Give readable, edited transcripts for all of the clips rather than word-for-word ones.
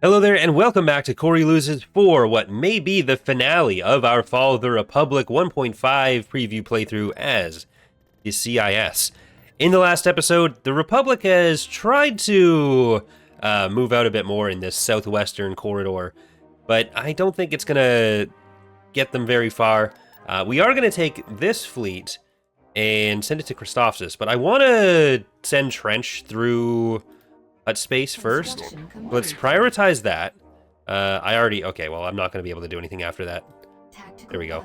Hello there, and welcome back to Corey Loses for what may be the finale of our Fall of the Republic 1.5 preview playthrough as the CIS. In the last episode, the Republic has tried to move out a bit more in this southwestern corridor, but I don't think it's going to get them very far. We are going to take this fleet and send it to Christophsis, but I want to send Trench through Hut space first. Let's prioritize that. Okay, well, I'm not going to be able to do anything after that. There we go.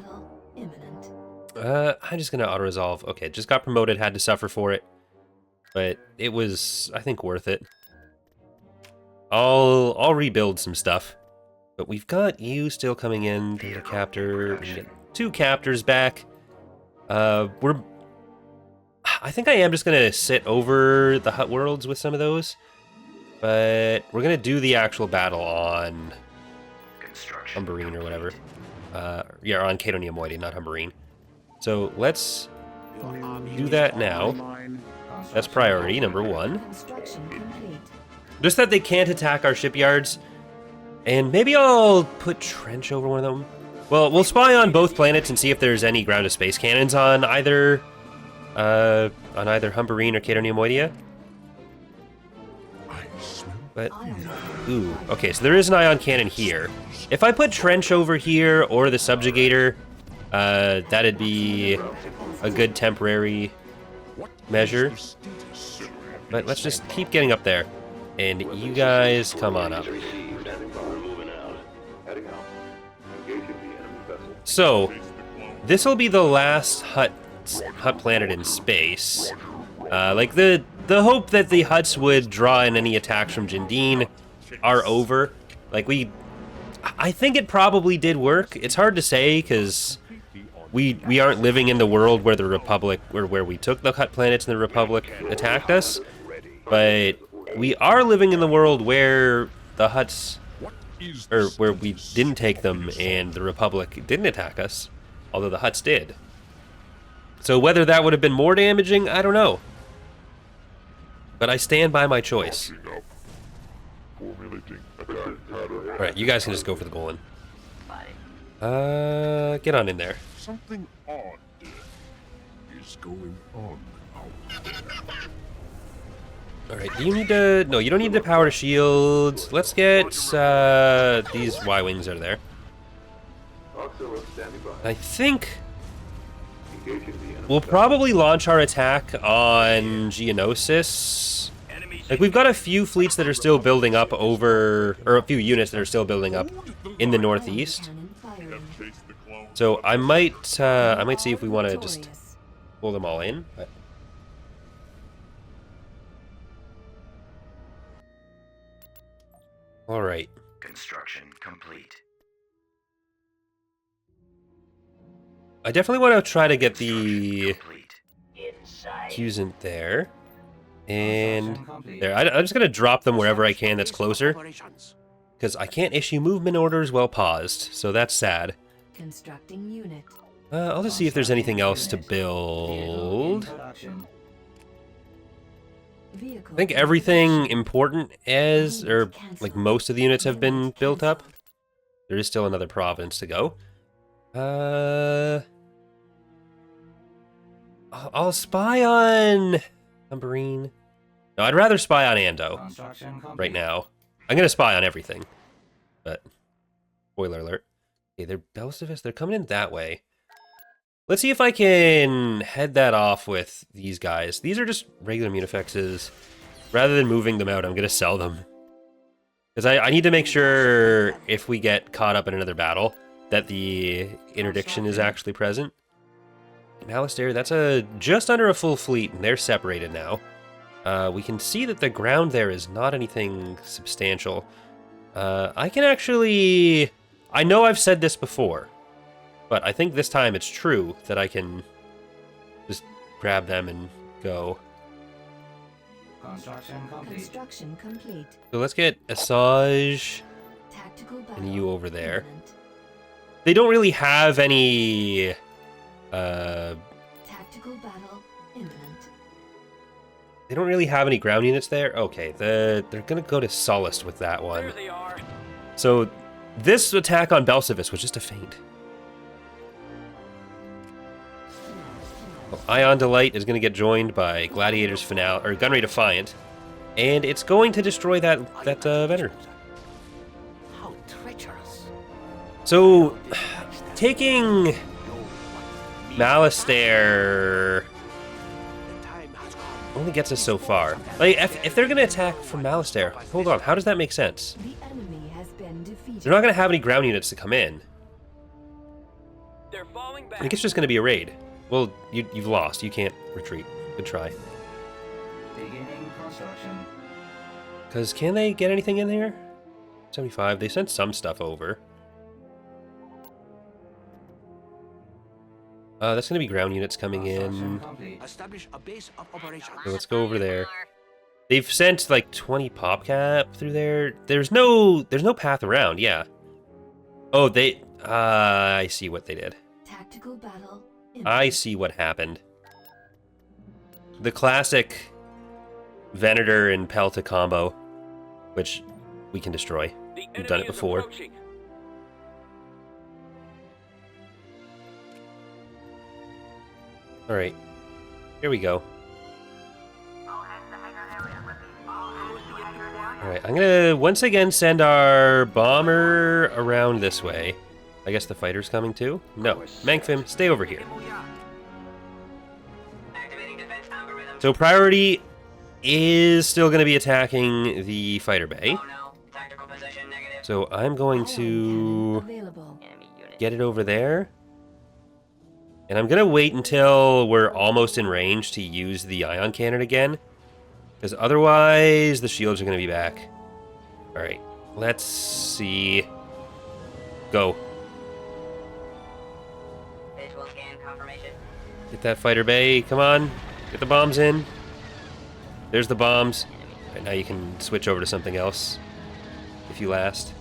I'm just going to auto-resolve. Okay, just got promoted, had to suffer for it. But it was, I think, worth it. I'll rebuild some stuff. But we've got you still coming in. Data captor. We can get 2 captors back. I think I am just going to sit over the Hut worlds with some of those. But we're going to do the actual battle on Humberine or whatever. Yeah, on Cato Neimoidia, not Humberine. So let's do that now. That's priority number 1. Just that they can't attack our shipyards. And maybe I'll put Trench over one of them. Well, we'll spy on both planets and see if there's any ground-to-space cannons on either Humberine or Cato Neimoidia. But, ooh, okay, so there is an ion cannon here. If I put Trench over here or the Subjugator, that'd be a good temporary measure. But let's just keep getting up there. And you guys come on up. So, this will be the last Hut planet in space. Like, the hope that the Huts would draw in any attacks from Jindine are over. Like, I think it probably did work. It's hard to say, because we aren't living in the world where the Republic, or where we took the Hut planets and the Republic attacked us. But we are living in the world where the Huts, or where we didn't take them and the Republic didn't attack us, although the Huts did. So whether that would have been more damaging, I don't know. But I stand by my choice. Alright, you guys can just go for the goal in. Get on in there. Something odd is going on out there. Alright, do you need to... No, you don't need the power shields. Let's get these Y-Wings out of there. I think we'll probably launch our attack on Geonosis. Like, we've got a few fleets that are still building up over... Or a few units that are still building up in the northeast. So I might see if we want to just pull them all in. But... All right. Construction complete. I definitely want to try to get the Qs there. And there. I'm just going to drop them wherever I can that's closer. Because I can't issue movement orders while paused, so that's sad. Constructing unit. I'll just see if there's anything else to build. I think everything important or like most of the units have been built up. There is still another province to go. I'll spy on Humberine. No, I'd rather spy on Ando right now. I'm gonna spy on everything, but spoiler alert. Okay, they're Belsavis. They're coming in that way. Let's see if I can head that off with these guys. These are just regular Munifexes. Rather than moving them out, I'm gonna sell them. Because I need to make sure if we get caught up in another battle that the interdiction is actually present. Alistair, that's just under a full fleet, and they're separated now. We can see that the ground there is not anything substantial. I can actually... I know I've said this before, but I think this time it's true that I can just grab them and go. Construction complete. So let's get Asajj and you over there. They don't really have any... Tactical battle imminent. They don't really have any ground units there? Okay, they're gonna go to Sullust with that one. There they are. So this attack on Belsavis was just a feint. Well, Ion Delight is going to get joined by Gladiator's Finale, or Gunray Defiant, and it's going to destroy that Vener. How treacherous. So, taking Malastare only gets us so far. Like, if they're going to attack from Malastare, hold on, how does that make sense? The enemy has been defeated. They're not going to have any ground units to come in. They're falling back. I think it's just going to be a raid. Well, you've lost. You can't retreat. Good try. Beginning construction. Because can they get anything in here? 75. They sent some stuff over. That's going to be ground units coming in. Establish a base of operations. So let's go over there. They've sent like 20 PopCap through there. There's no path around. Yeah. Oh, they. I see what they did. Tactical battle. I see what happened. The classic Venator and Pelta combo, which we can destroy. We've done it before. Alright. Here we go. Alright, I'm gonna once again send our bomber around this way. I guess the fighter's coming too? No. Mangfim, stay over here. So priority is still going to be attacking the fighter bay. So I'm going to get it over there. And I'm going to wait until we're almost in range to use the ion cannon again. Because otherwise, the shields are going to be back. Alright, let's see. Go. Get that fighter bay, come on. Get the bombs in. There's the bombs. Right, now you can switch over to something else. If you last.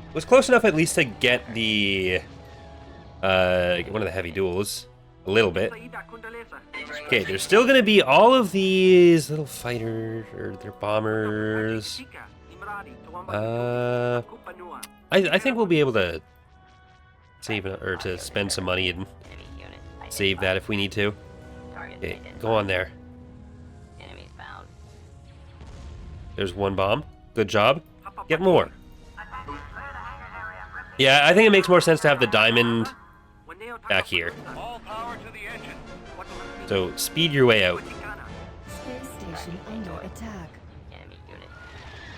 It was close enough at least to get the... one of the heavy duels. A little bit. Okay, there's still gonna be all of these little fighters, or their bombers. I think we'll be able to save, or to spend some money and save that if we need to. Okay, go on there. There's one bomb. Good job. Get more. Yeah, I think it makes more sense to have the diamond back here. So, speed your way out. Space station under attack.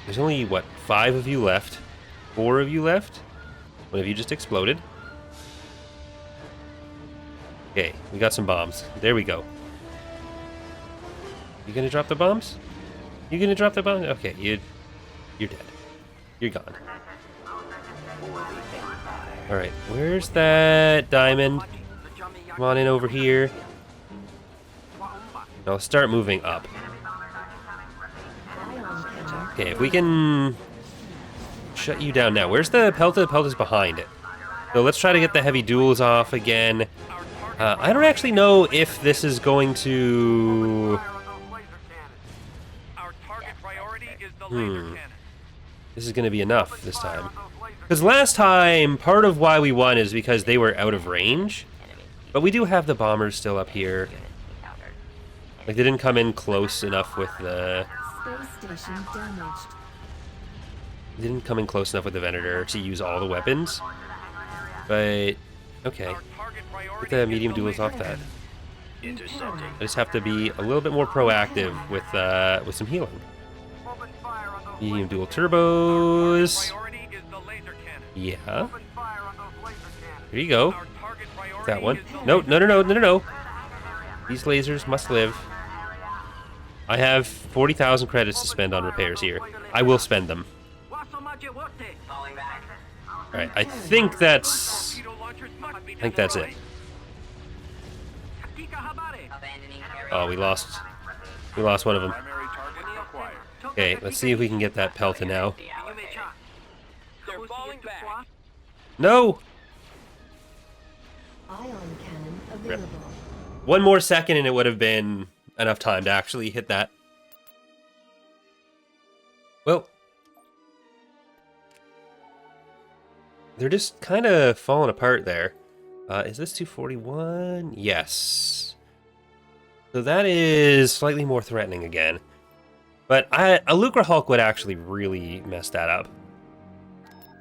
There's only, what, 5 of you left? 4 of you left? One of you just exploded. Okay, we got some bombs. There we go. You gonna drop the bombs? You gonna drop the bombs? Okay, you're dead. You're gone. Alright, where's that diamond? Come on in over here. Now let's start moving up. Okay, if we can shut you down now. Where's the Pelta? The Pelta's behind it. So let's try to get the heavy duels off again. I don't actually know if this is going to... This is going to be enough this time. Because last time, part of why we won is because they were out of range. But we do have the bombers still up here. Like, they didn't come in close enough with the... Space station damaged. They didn't come in close enough with the Venator to use all the weapons. But, okay. Get the medium duels off that. I just have to be a little bit more proactive with some healing. Medium dual turbos. Yeah. Here you go. That one. No. These lasers must live. I have 40,000 credits to spend on repairs here. I will spend them. Alright, I think that's it. Oh, we lost one of them. Okay, let's see if we can get that Pelta now. No! Ion cannon available. One more second and it would have been enough time to actually hit that. Well, they're just kind of falling apart there. Is this 241? Yes. So that is slightly more threatening again. But a Lucre Hulk would actually really mess that up.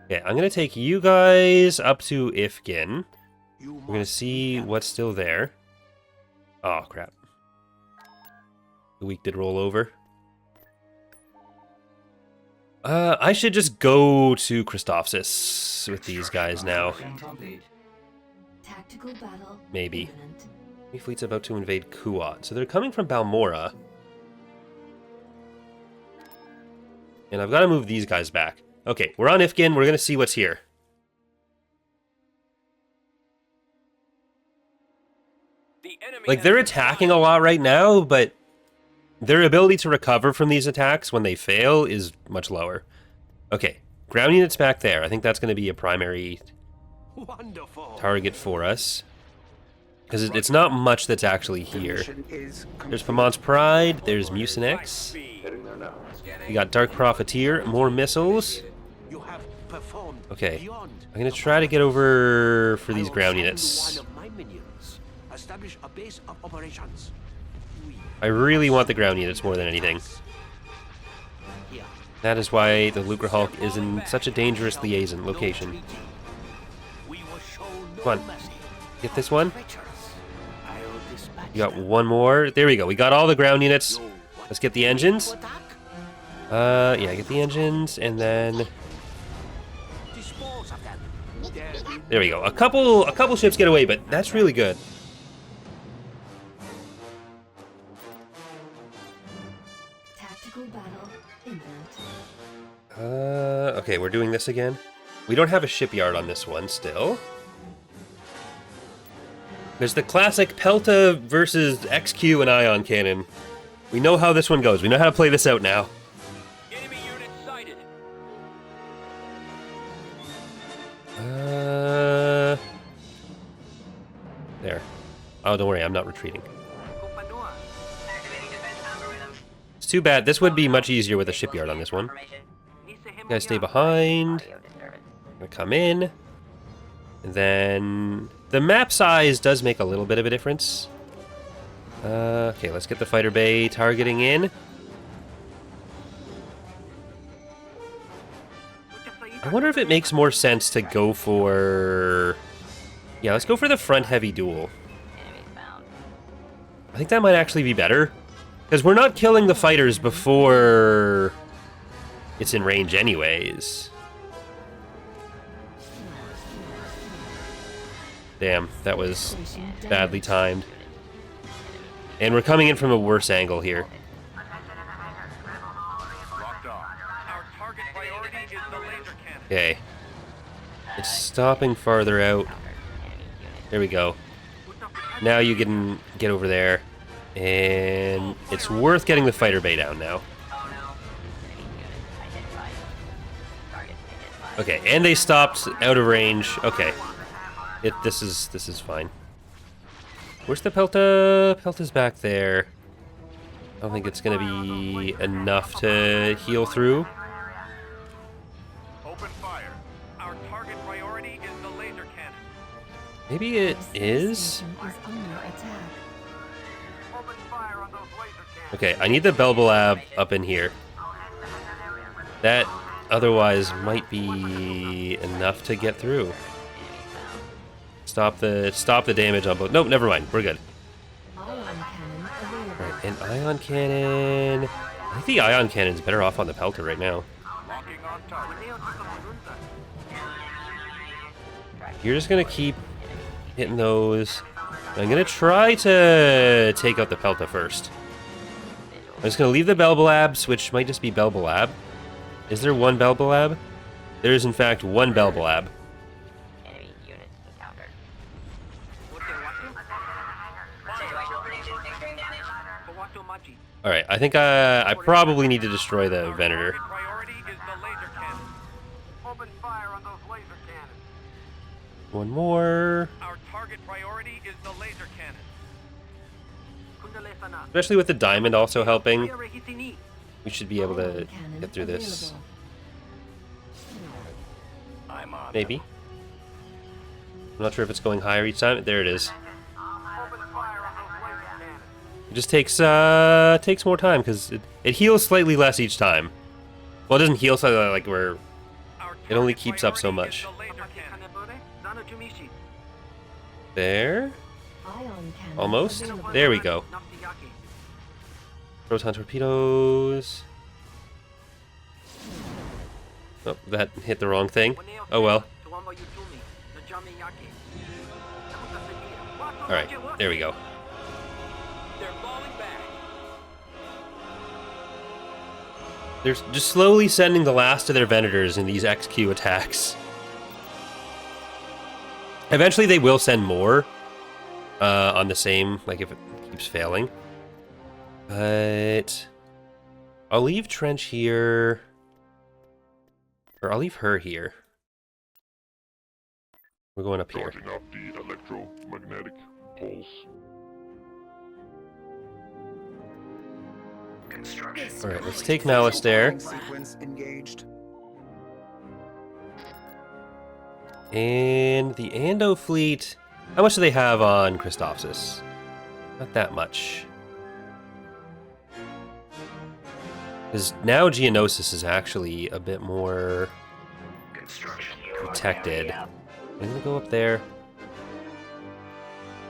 Okay, I'm going to take you guys up to Iphigin. We're going to see what's still there. Oh, crap. The weak did roll over. I should just go to Christophsis with these guys now. Construction complete. Tactical battle. Maybe. imminent. My fleet's about to invade Kuat. So they're coming from Balmora. And I've got to move these guys back. Okay, we're on Iphigin. We're going to see what's here. The enemy Like, has they're been attacking a lot right now, but their ability to recover from these attacks when they fail is much lower. Okay, ground units back there. I think that's going to be a primary Wonderful. target for us. Because it's not much that's actually here. There's Pamon's Pride, there's Mucinex. We got Dark Profiteer, more missiles. You have performed Okay, beyond I'm going to try to get over for these ground units. one of my minions. Establish a base of operations. I really want the ground units more than anything. Here. That is why the Lucre Hulk is in such a dangerous liaison location. We will show no Come on. mercy. Get this one. Treacherous. I'll dispatch You got them. one more. There we go. We got all the ground units. So, what Let's get the engines. attack? Yeah, get the engines, and then Dispose of them. there we go. A couple ships get away, but that's really good. Tactical battle. imminent. Okay, we're doing this again. We don't have a shipyard on this one still. There's the classic Pelta versus XQ and Ion Cannon. We know how this one goes. We know how to play this out now. Enemy unit sighted. There. Oh, don't worry, I'm not retreating. It's too bad. This would be much easier with a shipyard on this one. You guys stay behind. I'm gonna come in. And then the map size does make a little bit of a difference. Okay, let's get the fighter bay targeting in. I wonder if it makes more sense to go for... Yeah, let's go for the front heavy duel. I think that might actually be better. Because we're not killing the fighters before it's in range anyways. Damn, that was Station badly damaged. timed. And we're coming in from a worse angle here. Locked on. Our target priority is the laser cannon. Okay. It's stopping farther out. There we go. Now you can get over there. And it's worth getting the fighter bay down now. Okay, and they stopped out of range. Okay. This is fine. Where's the Pelta? Pelta's back there. I don't think it's gonna be enough to heal through. Open fire. Our target priority is the laser cannon. Maybe it This is? station is under attack. Open fire on those laser cannons. Okay, I need the Belsavis up in here. That otherwise might be enough to get through. Stop the damage on both. Nope, never mind. We're good. Ion cannon available. Alright, and ion cannon. I think the ion cannon's better off on the Pelta right now. Locking on target. You're just gonna keep hitting those. I'm gonna try to take out the Pelta first. I'm just gonna leave the Belsavis, which might just be Belsavis. Is there one Belsavis? There is in fact one Belsavis. Enemy unit encountered. Alright, I think I probably need to destroy the Venator. Priority is the laser cannon. Open fire on those laser cannons. One more. Our target priority is the laser cannon. Especially with the diamond also helping, we should be able to Ion cannon get through this. available. I'm on. Maybe. I'm not sure if it's going higher each time. There it is. Open fire on those laser cannons. It just takes more time because it heals slightly less each time. Well, it doesn't heal slightly like where Our it only target keeps up so priority is much. the laser cannon. There. Ion cannon Almost. available. There we go. Proton torpedoes. Oh, that hit the wrong thing. Oh well. Alright, there we go. They're falling back. They're just slowly sending the last of their Venators in these XQ attacks. Eventually they will send more on the same, like if it keeps failing. But I'll leave Trench here. Or I'll leave her here. We're going up here. Starting up the electromagnetic pulse. Construction. Alright, let's take Malice there. Sequence engaged. And the Ando fleet. How much do they have on Christophsis? Not that much. Because now Geonosis is actually a bit more Construction. protected. I'm gonna go up there.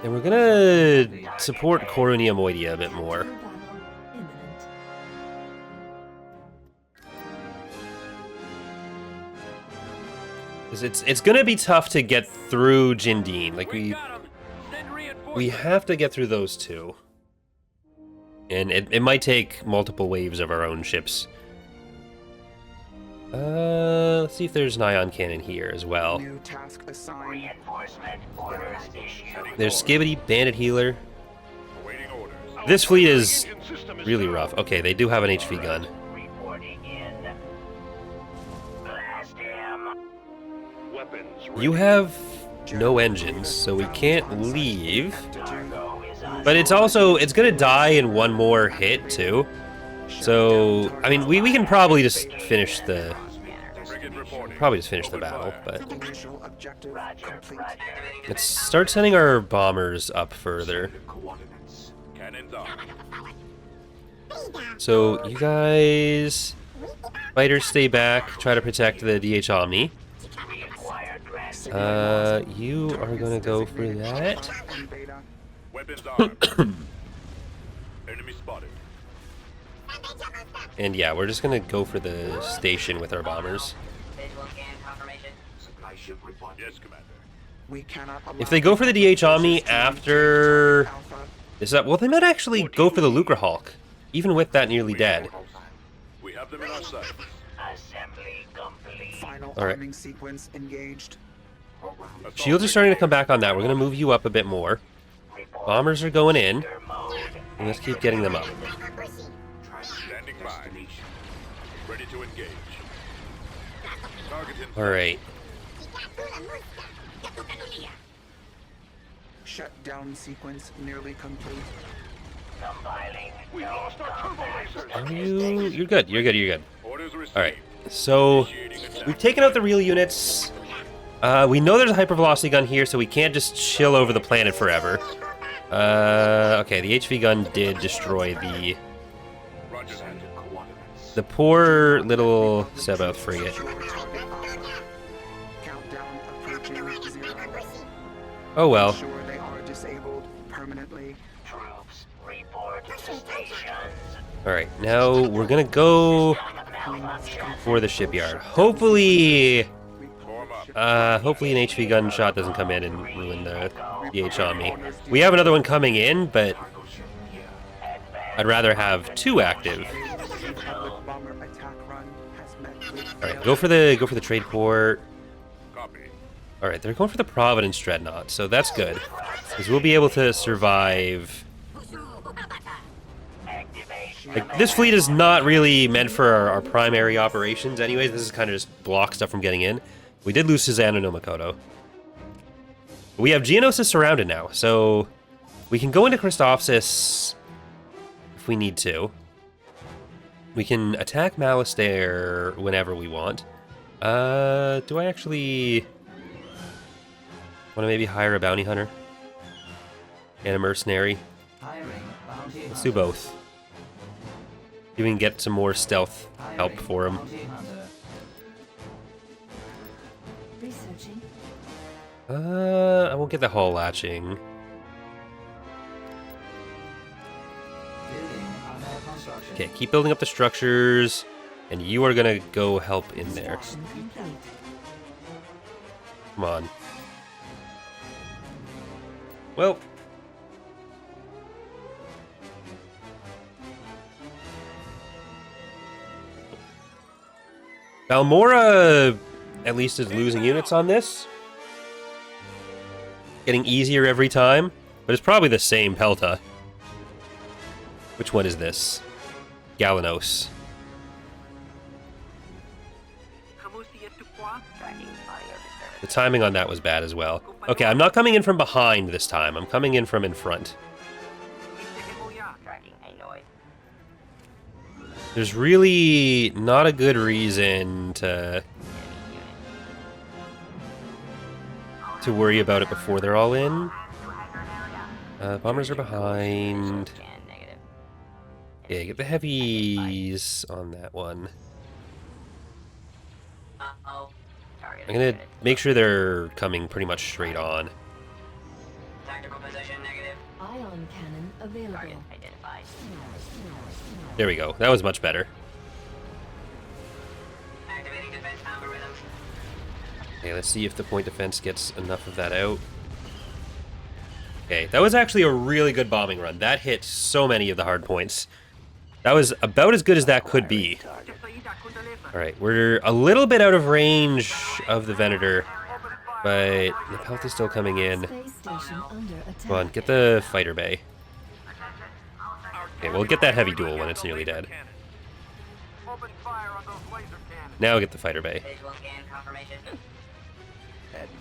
And we're gonna support Neimoidia a bit more. Tactical battle imminent. 'Cause it's gonna be tough to get through Jindine. Like we Got 'em. Send we reinforcements. have to get through those two. And it might take multiple waves of our own ships. Let's see if there's an ion cannon here as well. New task assigned. Reinforcement orders issued. There's Skibbity, Bandit Healer. Awaiting orders. This fleet is Engine system is really down. rough. Okay, they do have an HV gun. Reporting in. Blast him. Weapons You ready. have no engines, so we can't leave. Cargo is on. But it's also, it's gonna die in one more hit too. So, I mean, we can probably just finish the, Frigate reporting. probably just finish the Open battle, fire. but Initial objective complete. let's start sending our bombers up further. Cannons on. So, you guys, fighters stay back, try to protect the DH Omni. You are gonna go for that. And beta. Weapons armed. Enemy spotted. And yeah, we're just gonna go for the station with our bombers. Visual scan confirmation. Yes, Commander. We cannot allow If they go for the DH Omni to after Alpha. this up, well, they might actually go for the Lucre Hulk, even with that nearly dead. We have them in our sights. Assembly complete. Final All right. arming sequence engaged. Shields are starting to come back on that. We're gonna move you up a bit more. Bombers are going in, and let's keep getting them up. Standing by. Ready to engage. Target in. All right. Shutdown sequence nearly complete. Compiling. We lost our turbo lasers. Are you? You're good. You're good. You're good. Orders received. All right. So Initiating attack. we've taken out the real units. We know there's a hypervelocity gun here, so we can't just chill over the planet forever. Okay, the HV gun did destroy Roger that. the poor little Sebath frigate. Countdown approaching 0. Oh well. Ensure they are disabled permanently. Troops report to stations. All right, now we're gonna go for the shipyard. Hopefully, Form up. hopefully an HV gun shot doesn't come in and ruin the DH on me. We have another one coming in, but I'd rather have two active. Public bomber attack run has met with All right, go for the trade port. Copy. All right, they're going for the Providence Dreadnought, so that's good, because we'll be able to survive. Like, this fleet is not really meant for our primary operations anyways. This is kind of just block stuff from getting in. We did lose Susanna no Makoto. We have Geonosis surrounded now, so we can go into Christophsis if we need to. We can attack Malice there whenever we want. Do I actually Want to maybe hire a bounty hunter and a mercenary? Let's do both. You can get some more stealth help for him. Researching. I won't get the hull latching. Okay, keep building up the structures, and you are gonna go help in there. Construction complete. Come on. Well. Balmora at least is losing units on this. Getting easier every time, but it's probably the same Pelta. Which one is this? Galanos. The timing on that was bad as well. Okay, I'm not coming in from behind this time. I'm coming in from in front. There's really not a good reason to worry about it before they're all in. Bombers are behind. Yeah, get the heavies on that one. I'm gonna make sure they're coming pretty much straight on. Tactical position negative. Ion cannon available. Target identified. There we go. That was much better. Activating defense algorithm. Okay, let's see if the point defense gets enough of that out. Okay, that was actually a really good bombing run. That hit so many of the hard points. That was about as good as that could be. Alright, we're a little bit out of range of the Venator, but the Pelt is still coming in. Space station under attack. Come on, get the fighter bay. Okay, we'll get that heavy duel when it's nearly dead. Open fire on those laser cannons. Now get the fighter bay. Visual scan confirmation.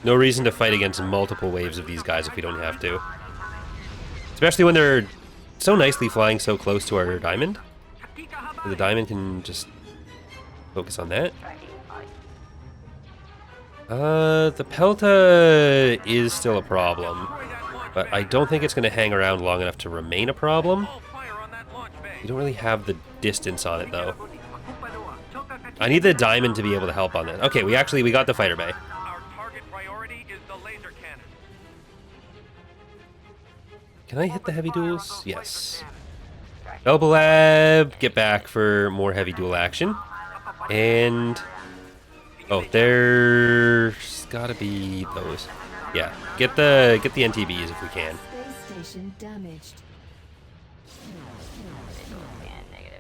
No reason to fight against multiple waves of these guys if we don't have to. Especially when they're so nicely flying so close to our diamond. So the diamond can just focus on that. The Pelta is still a problem, but I don't think it's going to hang around long enough to remain a problem. We don't really have the distance on it, though. I need the diamond to be able to help on that. Okay, we got the fighter bay. Our target priority is the laser cannon. Can I hit the heavy duels? Yes. Belbalab, get back for more heavy duel action. And... oh, there's gotta be those. Yeah, get the NTBs if we can. Space station damaged.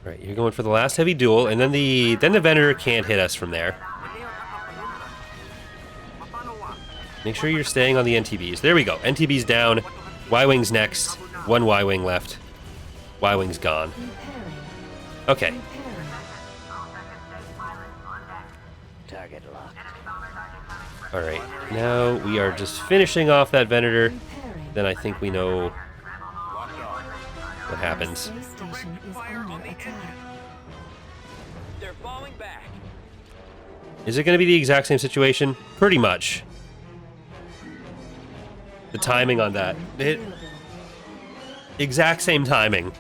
Right, you're going for the last heavy duel, and then the Venator can't hit us from there. Make sure you're staying on the NTBs. There we go. NTB's down. Y-Wing's next. One Y-Wing left. Y-Wing's gone. Repairing. Okay. Repairing. Target locked. Alright. Now we are just finishing off that Venator. Repairing. Then I think we know what happens. Space station is under attack. They're falling back. Is it going to be the exact same situation? Pretty much. The timing on that. Available. Exact same timing.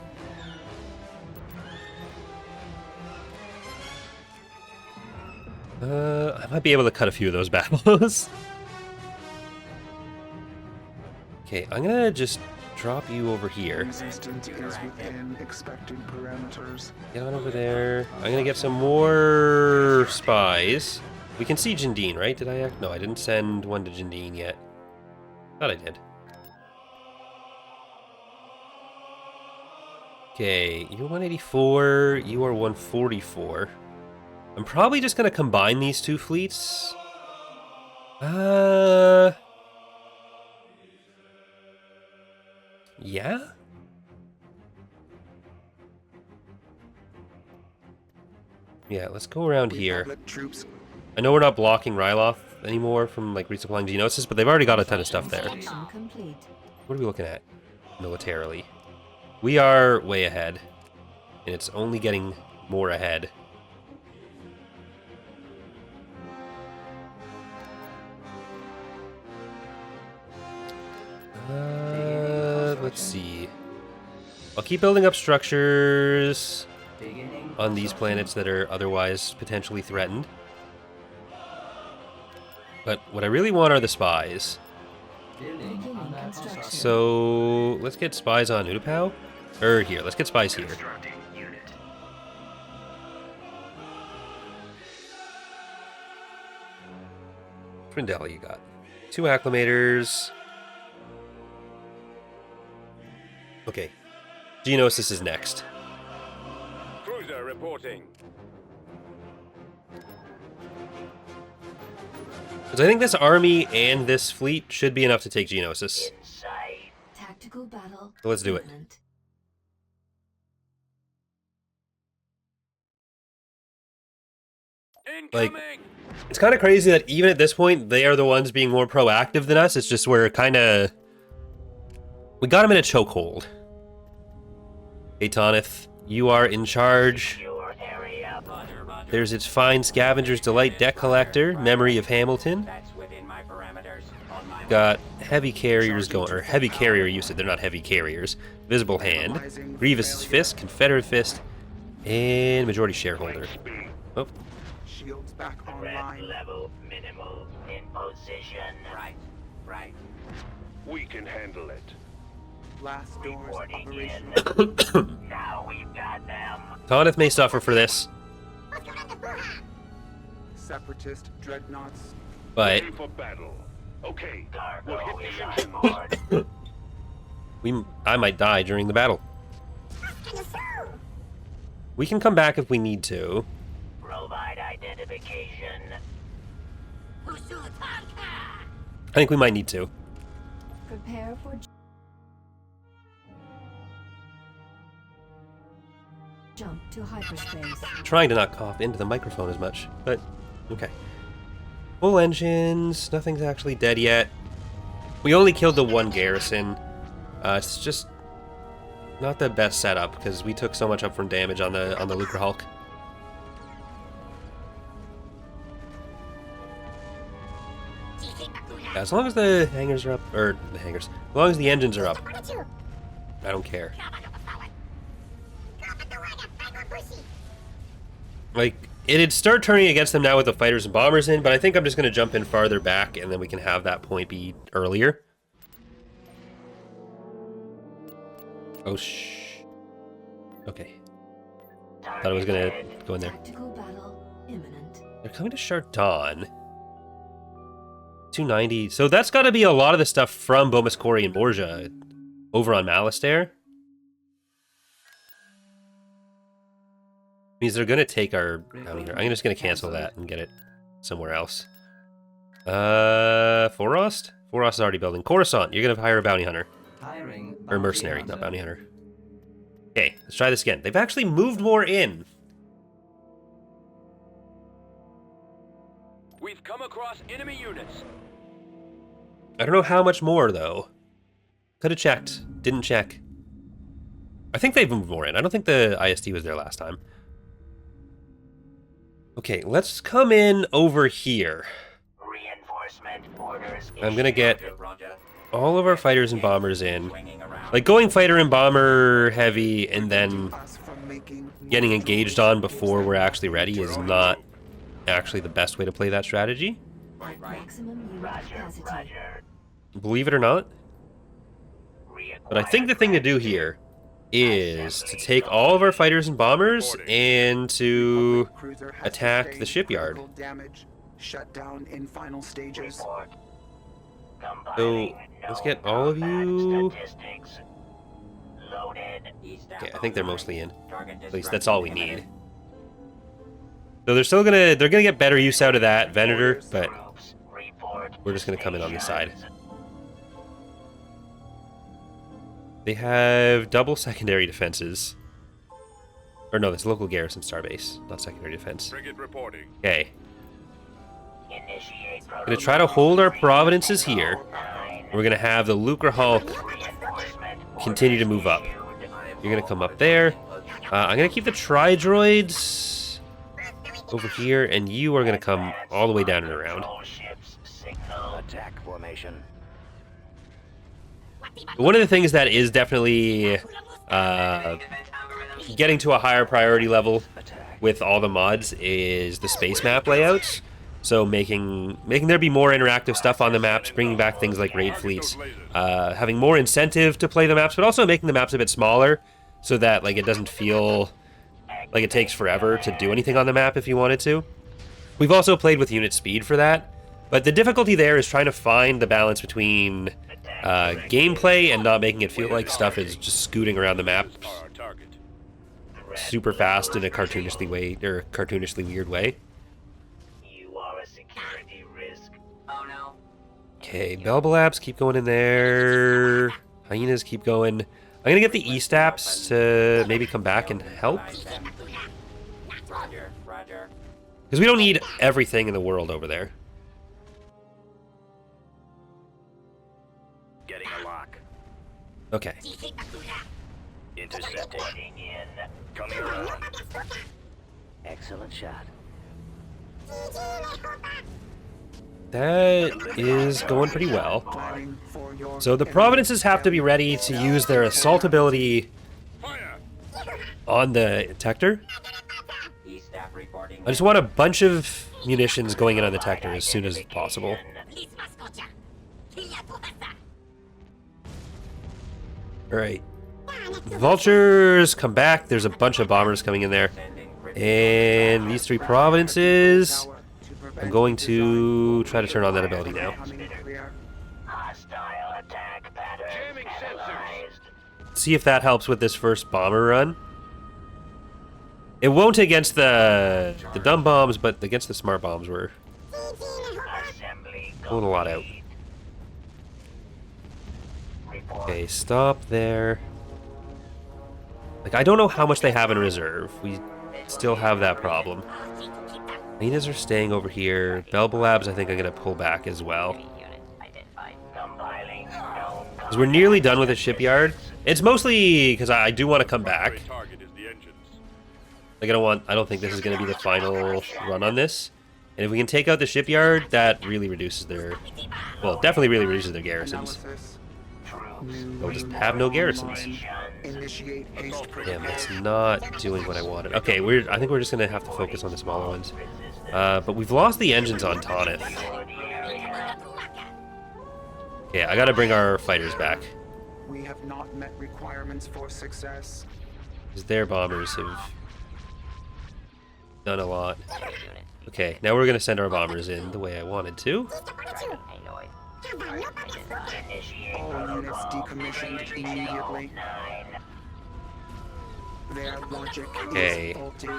I might be able to cut a few of those battles. Okay, I'm gonna just drop you over here. Resistance is within expected parameters. Get on over there. I'm gonna get some more spies. We can see Jindine, right? Did I act? No, I didn't send one to Jindine yet. Thought I did. Okay, you're 184, you are 144. I'm probably just gonna combine these two fleets. Yeah? Yeah, let's go around here. Republic troops I know we're not blocking Ryloth anymore from like resupplying Geonosis, but they've already got a ton of stuff there. Construction complete. What are we looking at militarily? We are way ahead, and it's only getting more ahead. see. I'll keep building up structures on these planets that are otherwise potentially threatened. But what I really want are the spies. Beginning construction. So let's get spies on Utapau. Or here, let's get spies here. Trindell, you got 2 acclimators. Okay, Geonosis is next. Cruiser reporting. Because I think this army and this fleet should be enough to take Geonosis. Tactical battle. So let's do it. imminent. Incoming! It's kind of crazy that even at this point, they are the ones being more proactive than us. It's just we're kind of... We got them in a chokehold. Hey, Tonith, you are in charge. There's its fine Scavenger's Delight deck collector, Memory of Hamilton. Got heavy carriers going, or heavy carrier usage. They're not heavy carriers. Visible Hand, Grievous's Fist, Confederate Fist, and Majority Shareholder. Oh, Shields back online. Level minimal in position. Right. We can handle it. Last doors Reporting operational. in. Now we've got them. Tonith may suffer for this, Separatist dreadnoughts. but Ready for battle. Okay, Cargo we'll hit is the on engines. board. I might die during the battle. We can come back if we need to. Provide identification. I think we might need to. Prepare for jump to hyperspace. Trying to not cough into the microphone as much, but okay. Full engines, nothing's actually dead yet. We only killed the 1 garrison. It's just not the best setup because we took so much upfront damage on the Lucre Hulk. Yeah, as long as the hangars are up, or the hangars, as long as the engines are up, I don't care. Like, it'd start turning against them now with the fighters and bombers in, but I think I'm just going to jump in farther back, and then we can have that point be earlier. Oh, shh. Okay. Thought I was going to go in there. Tactical battle imminent. They're coming to Chardon. 290. So that's got to be a lot of the stuff from Bomiscori and Borgia over on Malastair. Means they're gonna take our bounty here. I'm just gonna cancel that and get it somewhere else. Forost? Forost is already building. Coruscant, you're gonna hire a bounty hunter. Or mercenary, not bounty hunter. Okay, let's try this again. They've actually moved more in. We've come across enemy units. I don't know how much more though. Could have checked. Didn't check. I think they've moved more in. I don't think the IST was there last time. Okay, let's come in over here. Reinforcement orders. I'm gonna get all of our fighters and bombers in. Like, going fighter and bomber heavy and then Us from making getting engaged on before we're actually ready is not actually the best way to play that strategy. Maximum unit capacity. Believe it or not. But I think the thing to do here is to take all of our fighters and bombers and to cruiser has attack sustained the shipyard. critical damage. Shut down in final stages. So let's get all of you. Okay, I think they're mostly in. At least that's all we need. So they're gonna get better use out of that Venator, but we're just gonna come in on the side. They have double secondary defenses. Or no, that's local garrison starbase, not secondary defense. Frigate reporting. Okay. Gonna try to hold our providences here. We're gonna have the Lucre Hulk continue to move up. You're gonna come up there. I'm gonna keep the Tri-Droids over here, and you are gonna come all the way down and around. Attack formation. One of the things that is definitely getting to a higher priority level with all the mods is the space map layouts. So making there be more interactive stuff on the maps, bringing back things like raid fleets, having more incentive to play the maps, but also making the maps a bit smaller so that like it doesn't feel like it takes forever to do anything on the map if you wanted to. We've also played with unit speed for that, but the difficulty there is trying to find the balance between gameplay and not making it feel like stuff is just scooting around the map super fast in a cartoonishly way or cartoonishly weird way. You are a security risk. Oh no. Okay, Belsavis keep going in there. Hyenas keep going. I'm gonna get the E-Staps to maybe come back and help. Roger, roger. Because we don't need everything in the world over there. Getting a lock. Okay. Intercepting. Reporting in. Coming around. Excellent shot. That is going pretty well. Planning for your So the Providences have to be ready to use their assault ability Fire! on the detector. E-staff reporting. I just want a bunch of munitions going in on the detector as soon as possible. Alright. Vultures, come back. There's a bunch of bombers coming in there. And these 3 Providences, I'm going to try to turn on that ability now. Hostile attack pattern Jamming sensors. analyzed. See if that helps with this first bomber run. It won't against the dumb bombs, but against the smart bombs we're Assembly pulling a lot out. complete. Report. Okay, stop there. Like, I don't know how much they have in reserve. We still have that problem. Hyenas are staying over here. Belsavis, I think I'm going to pull back as well. Compiling known Because we're nearly done with the shipyard. It's mostly because I do want to come back. Primary target is the engines. Like, I don't think this is going to be the final run on this. And if we can take out the shipyard, that really reduces their... Well, definitely really reduces their garrisons. analysis. They'll just have no garrisons. Initiate haste Damn, that's not doing what I wanted. Okay, I think we're just gonna have to focus on the smaller ones. But we've lost the engines on Tonith. Okay, I gotta bring our fighters back. We have not met requirements for success. Because their bombers have done a lot. Okay, now we're gonna send our bombers in the way I wanted to. All units decommissioned immediately. Their logic Okay. is faulty.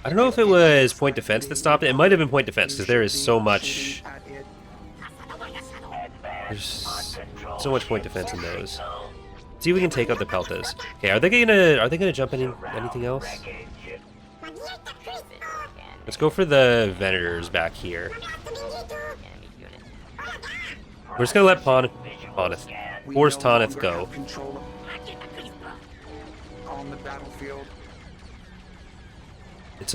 I don't know if it was point defense that stopped it. It might have been point defense because there is so much. At it. There's so much point defense in those. See if we can take out the Peltas. Okay, are they gonna jump in anything else? Let's go for the Venators back here. We're just gonna let Tonith, We force no Tonith longer go. have control on the battlefield. It's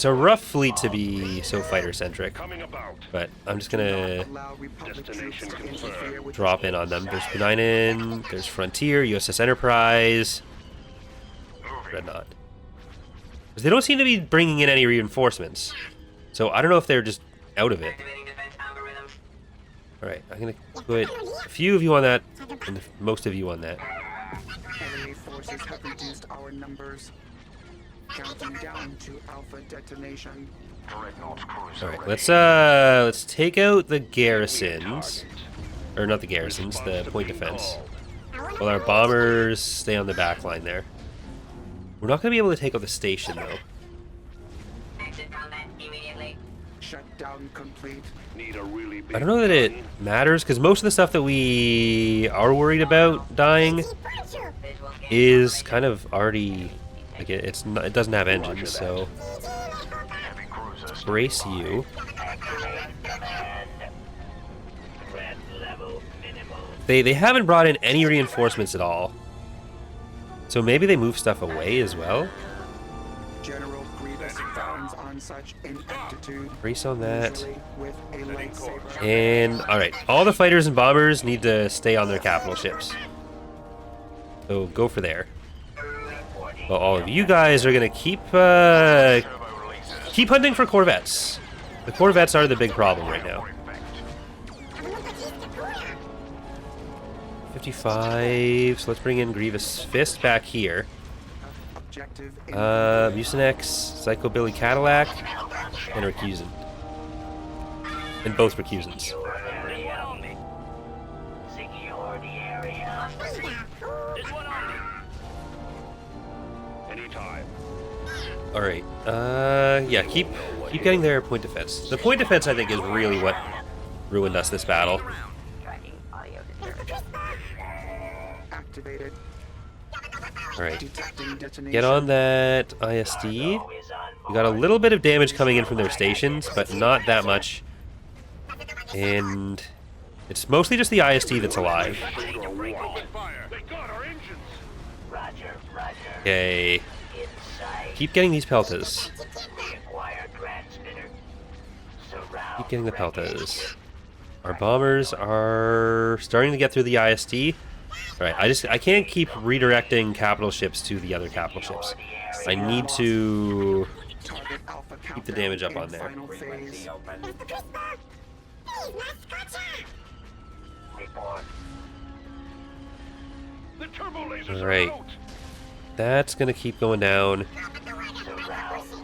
a rough fleet to be so fighter centric, Coming about. but I'm just gonna Allow Republic Destination troops to confirmed. interfere with drop in on them. There's Benignin, there's Frontier, USS Enterprise, Dreadnought. 'Cause they don't seem to be bringing in any reinforcements, so I don't know if they're just out of it. Alright, I'm gonna put a few of you on that, and most of you on that. enemy forces have reduced our numbers. Counting down to alpha detonation. Alright, let's take out the garrisons. Or not the garrisons, the point defense. While our bombers stay on the back line there. We're not gonna be able to take out the station though. Shutdown complete. Need a really big I don't know that it gun. matters, because most of the stuff that we are worried about dying is kind of already, like it doesn't have engines, so brace you. Threat level minimal. They haven't brought in any reinforcements at all, so maybe they move stuff away as well. General Grievous frowns on such ineptitude. Brace on that. Usually with a lightsaber. And alright, all the fighters and bombers need to stay on their capital ships. So go for there. Well, all of you guys are gonna keep keep hunting for corvettes. The corvettes are the big problem right now. 55. So let's bring in Grievous Fist back here. Objective Mucinex, Psychobilly Cadillac, and Recusant. And both Recusants. Secure the area. Anytime. Alright. Yeah, keep getting their point defense. The point defense, I think, is really what ruined us this battle. activated. Alright. Detecting detonation. Get on that ISD. We got a little bit of damage coming in from their stations, but not that much. And it's mostly just the ISD that's alive. Open fire. They got our engines. Roger, roger. Okay. Inside. Keep getting these peltas. Reacquire transmitter. Surround. Keep getting the peltas. Our bombers are starting to get through the ISD. Alright, I can't keep redirecting capital ships to the other capital ships. I need to Target Alpha keep the damage up in on there. final phase. Report. The turbo lasers Alright. are out. That's gonna keep going down.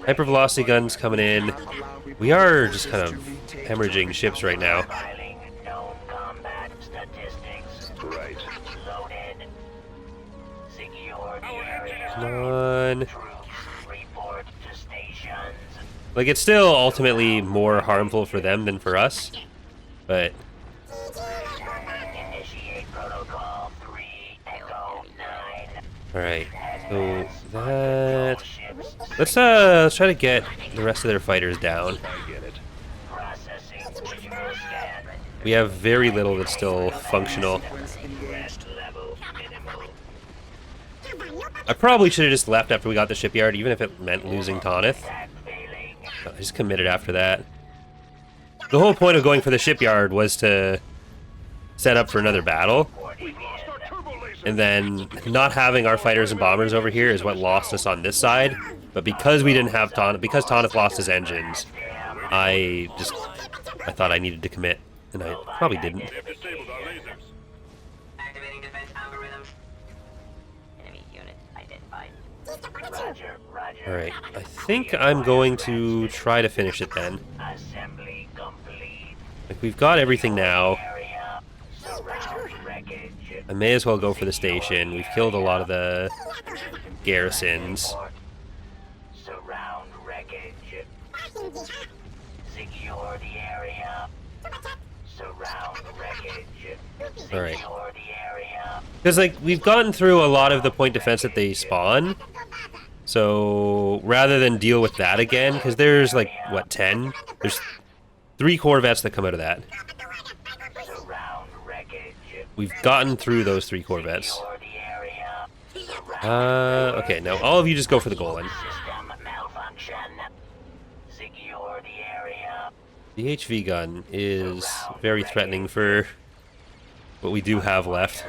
Hypervelocity guns coming in. We are just kind of hemorrhaging ships right now. Filing known combat statistics. Right. Load in. Secure the area. Come on. Report to stations. Like, it's still ultimately more harmful for them than for us. But, Initiate protocol 3 Echo 9. alright. So, that... Ships. Let's try to get the rest of their fighters down. I get it. Processing visual scan. We have very little that's still functional. Threat level minimal. I probably should have just left after we got the shipyard, even if it meant losing Tanith. Attack failing. I just committed after that. The whole point of going for the shipyard was to set up for another battle. We lost our turbo laser. And then not having our fighters and bombers over here is what lost us on this side. But because we didn't have Tanith, because Tanith lost his engines, I thought I needed to commit. And I probably didn't. We have disabled our lasers. Activating defense algorithm. Enemy unit identified. Roger, roger. Alright, I think I'm going to try to finish it then. Assembly complete. Like, we've got everything now. Area. Surround wreckage. I may as well go for the station. We've killed a lot of the garrisons. Surround wreckage. Secure the area. Surround wreckage. Alright. Secure the area. Because, like, we've gotten through a lot of the point defense that they spawn. So, rather than deal with that again, because there's, like, what, 10? There's 3 corvettes that come out of that. Surround wreckage. We've gotten through those 3 corvettes. Secure the area. Okay, now all of you just go for the Golan. System malfunction. Secure the area. The HV gun is very threatening for what we do have left.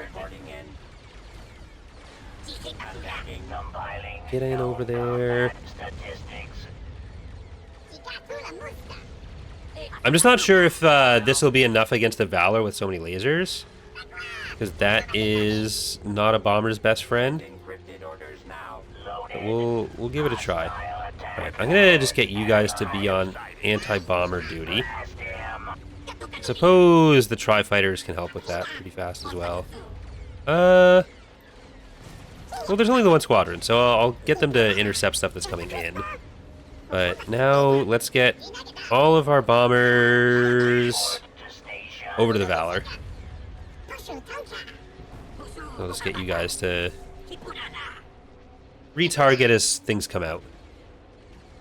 Compiling. Get in over there. Statistics. I'm just not sure if this will be enough against the Valor with so many lasers. Because that is not a bomber's best friend. But we'll give it a try. Alright, I'm gonna just get you guys to be on anti-bomber duty. Suppose the Tri-Fighters can help with that pretty fast as well. Well, there's only the one squadron, so I'll get them to intercept stuff that's coming in. But now, let's get all of our bombers over to the Valor. I'll just get you guys to retarget as things come out.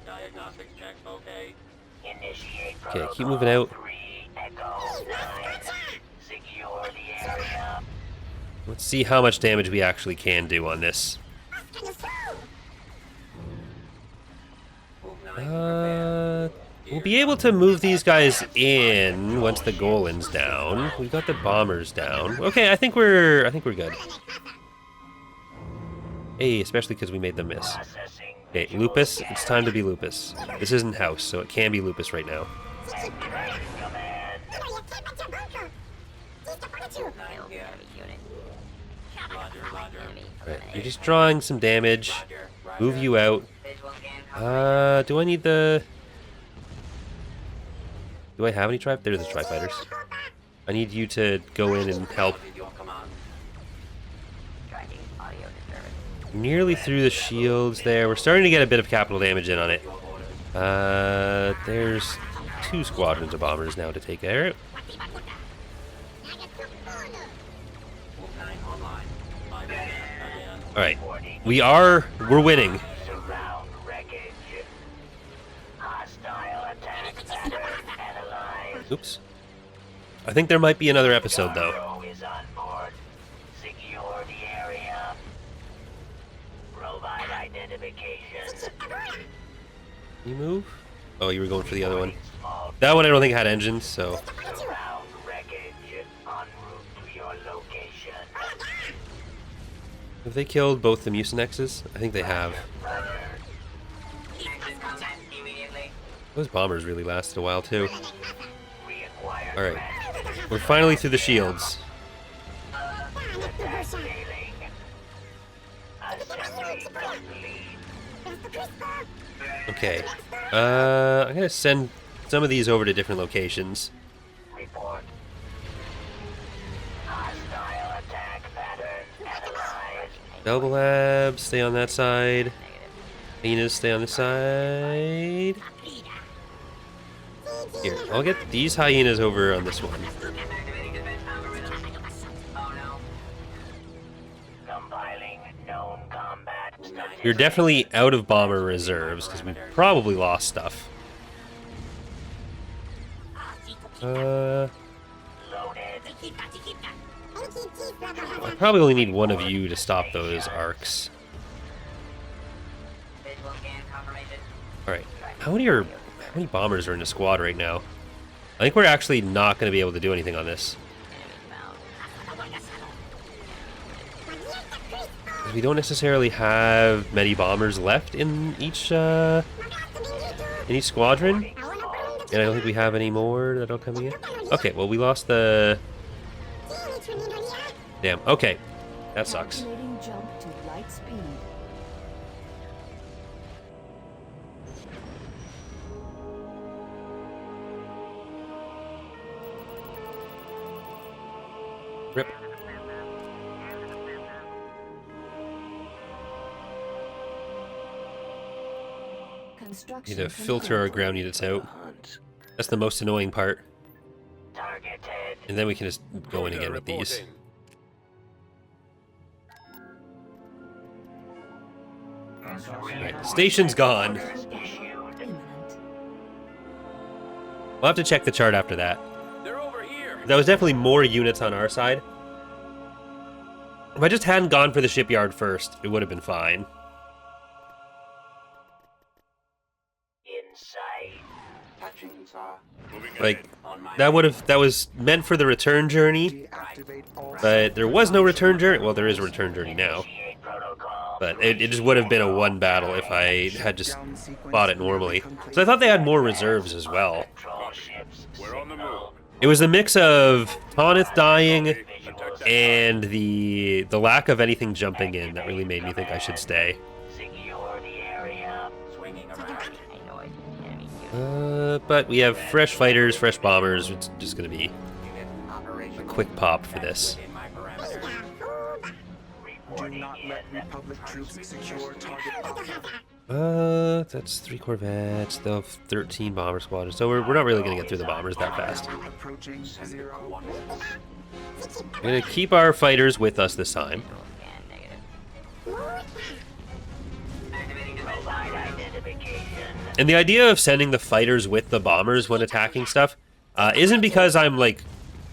Diagnostic check, okay. Initiate Okay, keep moving out. 3 Echo 9. Secure the area. Let's see how much damage we actually can do on this. We'll be able to move these guys in once the Golan's down. We've got the bombers down. Okay, I think we're good. Hey, especially because we made them miss. Processing Okay, Lupus, it's time to be Lupus. This isn't House, so it can be Lupus right now. command. Heavy unit. Roger, roger. Alright, you're just drawing some damage. Move you out. Visual scan Do I need the... Do I have any tri... There's the Tri-Fighters. I need you to go in and help. your command. Tracking audio disturbance. Nearly through the shields there. We're starting to get a bit of capital damage in on it. There's 2 squadrons of bombers now to take care of. Alright. We're winning. Surround wreckage. Hostile attack pattern analyzed. Oops. I think there might be another episode, though. Cargo is on board. Secure the area. Robot identification. Can you move? Oh, you were going for the other one. Small That one I don't think had engines, so... surround wreckage. En route to your location. Have they killed both the Mucinexes? I think they have. Contact immediately. Those bombers really lasted a while, too. Reacquire Alright. We're finally through the shields. sailing. Assembly complete. Okay. I'm gonna send some of these over to different locations. Report. Hostile attack pattern analyzed. Belsavis, stay on that side. Hyenas, stay on this side. Here, I'll get these hyenas over on this one. Activating defense algorithm. Oh no. Compiling known combat statistics. You're definitely out of bomber reserves, because we probably lost stuff. Loaded. I probably only need one of you to stop those arcs. Visual scan confirmation. Alright, how many bombers are in the squad right now? I think we're actually not going to be able to do anything on this. Enemy found. We don't necessarily have many bombers left in each squadron. And I don't think we have any more that are coming in. Okay, well we lost the... Damn, okay. That sucks. Calculating jump to light speed. Rip. Construction Need to filter our complete. ground units out. That's the most annoying part. Targeted. And then we can just go in again with these. Reporting. Right, station's gone. Imminent. We'll have to check the chart after that. They're over here. That was definitely more units on our side. If I just hadn't gone for the shipyard first, it would have been fine. Insight. Moving Like, ahead. that was meant for the return journey, Deactivate all but there was no return journey. Well, there is a return journey now. Initiate protocol. But it just would have been a one battle if I had just down sequence fought it normally. complete. So I thought they had more reserves as well. Control ships. We're on the move. It was a mix of Tonith dying Attack and the lack of anything jumping in that really made me think I should stay. Secure the area. Swinging around. Annoyed. Enemy unit. But we have fresh fighters, fresh bombers. It's just gonna be Unit operation. a quick pop for this. Within my parameters. Do Reporting not let Republic troops secure target That's 3 corvettes. They'll have 13 bomber squadrons. So we're not really gonna get through the bombers that fast. approaching 0. We're gonna keep our fighters with us this time. Visual scan negative. Activating defense Provide identification. And the idea of sending the fighters with the bombers when attacking stuff isn't because I'm like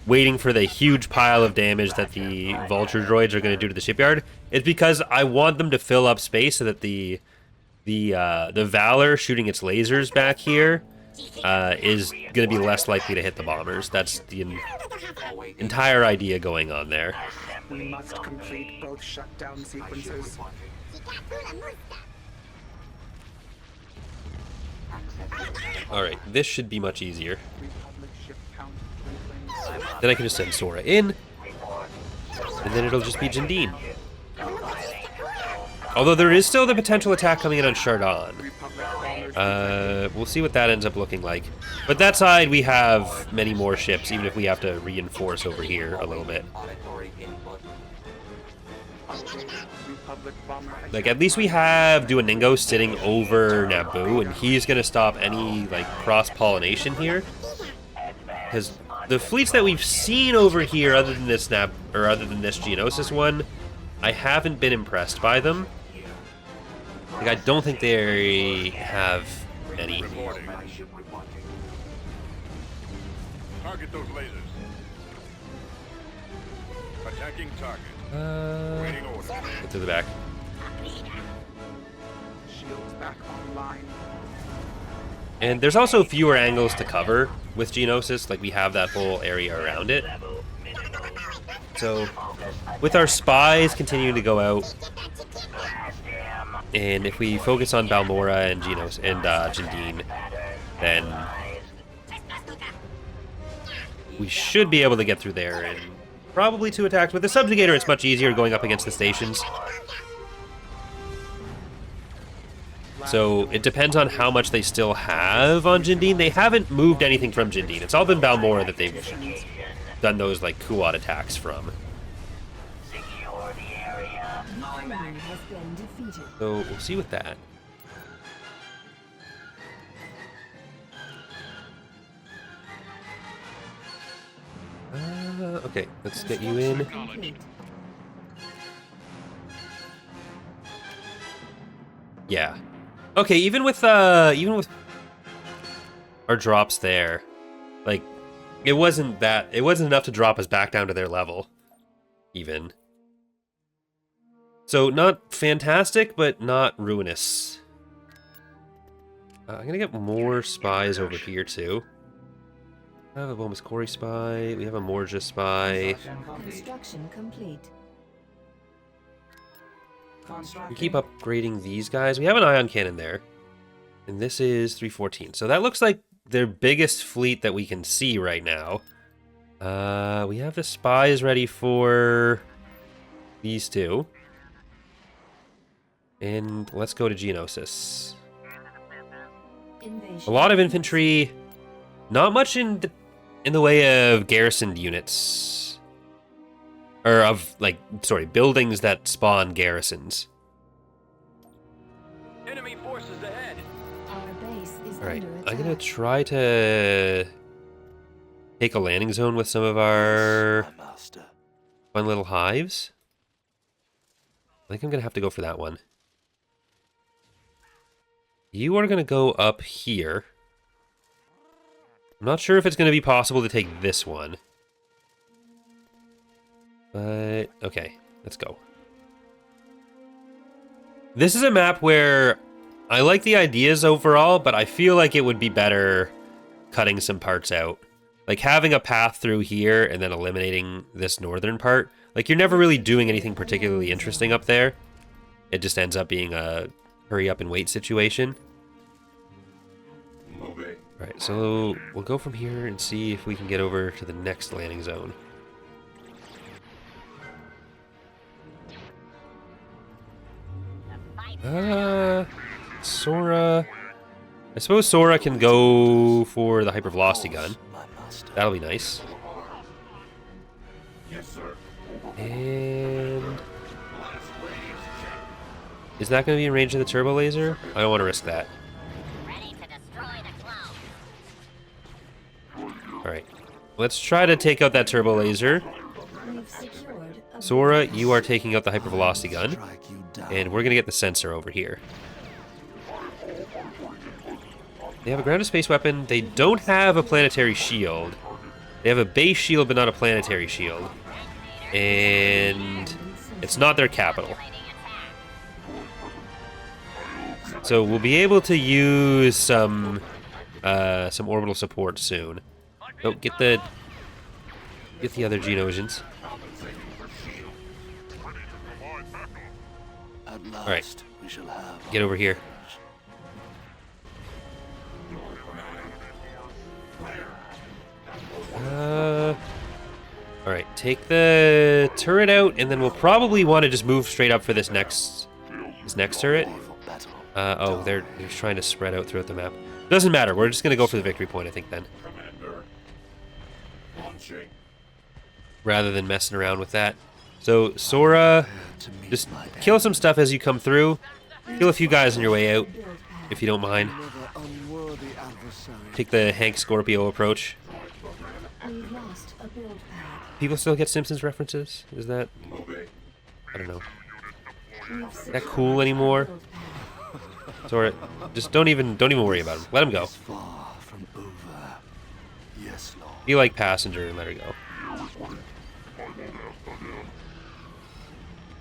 waiting for the huge pile of damage that the vulture droids are going to do to the shipyard. It's because I want them to fill up space so that the Valor shooting its lasers back here is going to be less likely to hit the bombers. That's the entire idea going on there. We must complete both shutdown sequences. Alright, this should be much easier. Republic ship count 3 lanes. Then I can just send Sora in, and then it'll just be Jindine. Although there is still the potential attack coming in on Chardon. Republic bombers We'll see what that ends up looking like. But that side, we have many more ships, even if we have to reinforce over here a little bit. Republic bomber Like, at least we have Duoningo sitting over Naboo, and he's going to stop any, like, cross-pollination here. Because the fleets that we've seen over here, other than this other than this Geonosis one, I haven't been impressed by them. Like, I don't think they have any. Reporting. Target those lasers. Attacking target. Waiting orders. Get to the back. shields back online. And there's also fewer angles to cover with Geonosis, like we have that whole area around it. So, with our spies continuing to go out, and if we focus on Balmora and Geonosis and Jindine, then we should be able to get through there and probably 2 attacks. With the Subjugator, it's much easier going up against the stations. So it depends on how much they still have on Jindine. They haven't moved anything from Jindine. It's all been Balmora that they've done those like Kuat attacks from. Secure the area. Enemy has been defeated. So we'll see with that. Okay, let's get you in. Complete. Yeah. Okay, even with our drops there, like it wasn't enough to drop us back down to their level, even. So not fantastic, but not ruinous. I'm gonna get more spies over here too. I have a Bomus Corey spy. We have a Morja spy. Construction complete. We keep upgrading these guys. We have an ion cannon there. And this is 314. So that looks like their biggest fleet that we can see right now. We have the spies ready for these two. And let's go to Geonosis. Invasion. A lot of infantry. Not much in the way of garrisoned units. Or of, buildings that spawn garrisons. Enemy forces ahead. Our base is Alright, under I'm gonna attack. try to take a landing zone with some of our fun little hives. I think I'm gonna have to go for that one. You are gonna go up here. I'm not sure if it's gonna be possible to take this one. But, okay, let's go. This is a map where I like the ideas overall, but I feel like it would be better cutting some parts out. Like having a path through here and then eliminating this northern part. Like you're never really doing anything particularly interesting up there. It just ends up being a hurry up and wait situation. Alright, so we'll go from here and see if we can get over to the next landing zone. Sora. I suppose Sora can go for the hypervelocity gun. That'll be nice. And is that going to be in range of the turbo laser? I don't want to risk that. Ready to destroy the clone. Alright. Let's try to take out that turbo laser. We've secured a Sora, you are taking out the hypervelocity gun. And we're going to get the sensor over here. They have a ground to space weapon. They don't have a planetary shield. They have a base shield, but not a planetary shield. And it's not their capital. So we'll be able to use some orbital support soon. Oh, get the other Geonosians. All right, get over here. All right, take the turret out, and then we'll probably want to just move straight up for this next turret. Oh, they're trying to spread out throughout the map. Doesn't matter. We're just gonna go for the victory point, I think, then, rather than messing around with that. So Sora, just kill some stuff as you come through. Kill a few guys on your way out, if you don't mind. Take the Hank Scorpio approach. We've lost a build pad. People still get Simpsons references? Is that... I don't know. Is that cool anymore? Sora, just don't even worry about him. Let him go. Be like Passenger and let her go.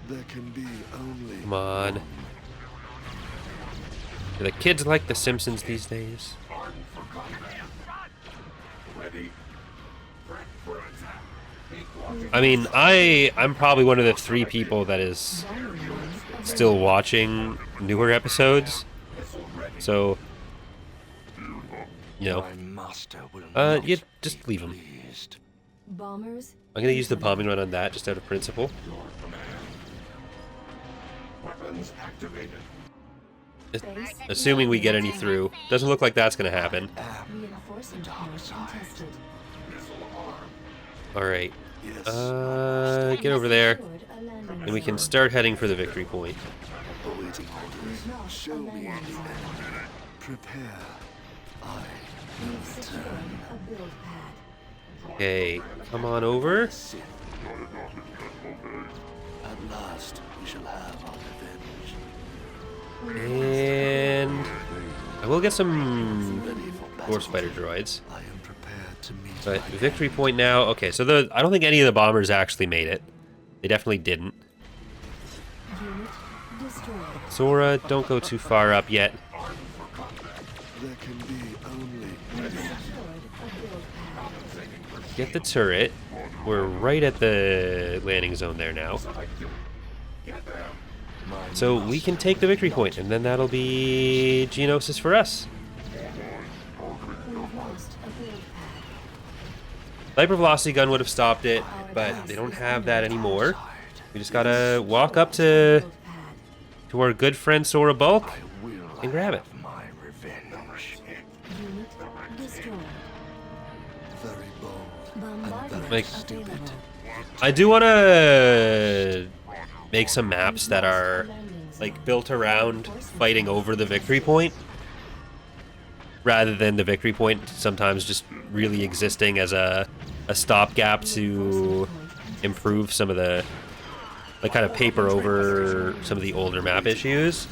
There can be only Come on. Do the kids like The Simpsons these days? I mean, I'm probably one of the 3 people that is still watching newer episodes. So, you know, you just leave them. Bombers. I'm gonna use the bombing run on that just out of principle. Assuming we get any through. Doesn't look like that's gonna happen. Reinforcing points contested. Alright. Get over there. And we can start heading for the victory point. We've lost a show me landing the zone. enemy. Prepare. I We've secured a build pad. Okay, come on over. sit. At last we shall have our revenge. And I will get some Ready for battle. War Spider droids. I am prepared to meet But my victory point now. Okay, so I don't think any of the bombers actually made it. They definitely didn't. Unit destroyed. Sora, don't go too far up yet. There can be only We've secured a build pad. Get the turret. We're right at the landing zone there now. So we can take the victory point, and then that'll be Geonosis for us. We've lost a build pad. Hyper Velocity Gun would have stopped it, but they don't have that anymore. We just gotta walk up to Build pad. our good friend Sora Bulk and grab it. my revenge. Unit destroyed. Very bold. Bombardment Like- available. I do want to make some maps that are like built around fighting over the victory point, rather than the victory point sometimes just really existing as a stopgap to improve some of the, like, kind of paper over some of the older map issues,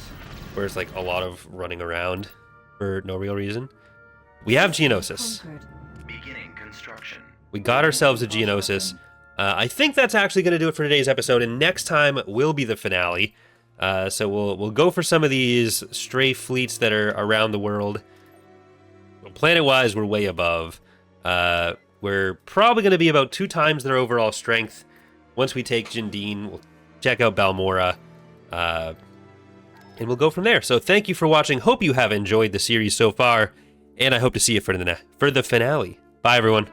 where it's like a lot of running around for no real reason. We have Geonosis. Conquered. Beginning construction. We got ourselves a Geonosis. I think that's actually going to do it for today's episode, and next time will be the finale. So we'll go for some of these stray fleets that are around the world. Planet-wise, we're way above. We're probably going to be about 2 times their overall strength. Once we take Jindine, we'll check out Balmora, and we'll go from there. So thank you for watching. Hope you have enjoyed the series so far, and I hope to see you for the finale. Bye, everyone.